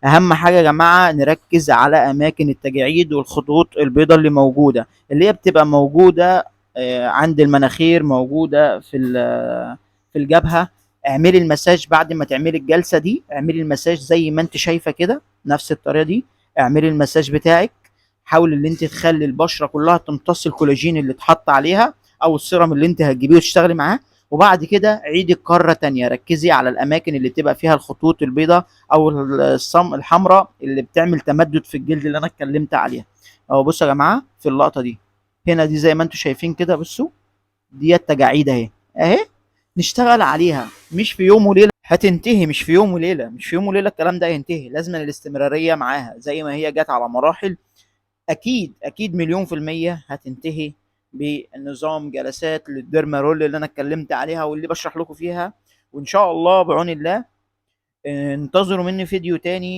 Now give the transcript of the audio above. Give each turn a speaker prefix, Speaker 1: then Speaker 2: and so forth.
Speaker 1: اهم حاجه يا جماعه نركز على اماكن التجاعيد والخطوط البيضاء اللي موجوده، اللي هي بتبقى موجوده عند المناخير، موجوده في الجبهه. اعملي المساج بعد ما تعملي الجلسه دي، اعملي المساج زي ما انت شايفه كده، نفس الطريقه دي. اعملي المساج بتاعك، حاولي ان انت تخلي البشره كلها تمتص الكولاجين اللي اتحط عليها، او السيرم اللي انت هتجيبيه وتشتغلي معاه. وبعد كده عيدي الكرة تانية، ركزي على الأماكن اللي بتبقى فيها الخطوط البيضاء أو الحمراء اللي بتعمل تمدد في الجلد اللي أنا اتكلمت عليها. أهو بصوا يا جماعة في اللقطة دي، هنا دي زي ما انتم شايفين كده، بصوا دي التجاعيد أهي أهي. نشتغل عليها مش في يوم وليلة هتنتهي، مش في يوم وليلة، مش في يوم وليلة الكلام ده هينتهي، لازم الاستمرارية معاها زي ما هي جت على مراحل. اكيد اكيد مليون في المية هتنتهي بنظام جلسات للديرما رول اللي انا اتكلمت عليها واللي بشرح لكم فيها. وان شاء الله بعون الله انتظروا مني فيديو تاني.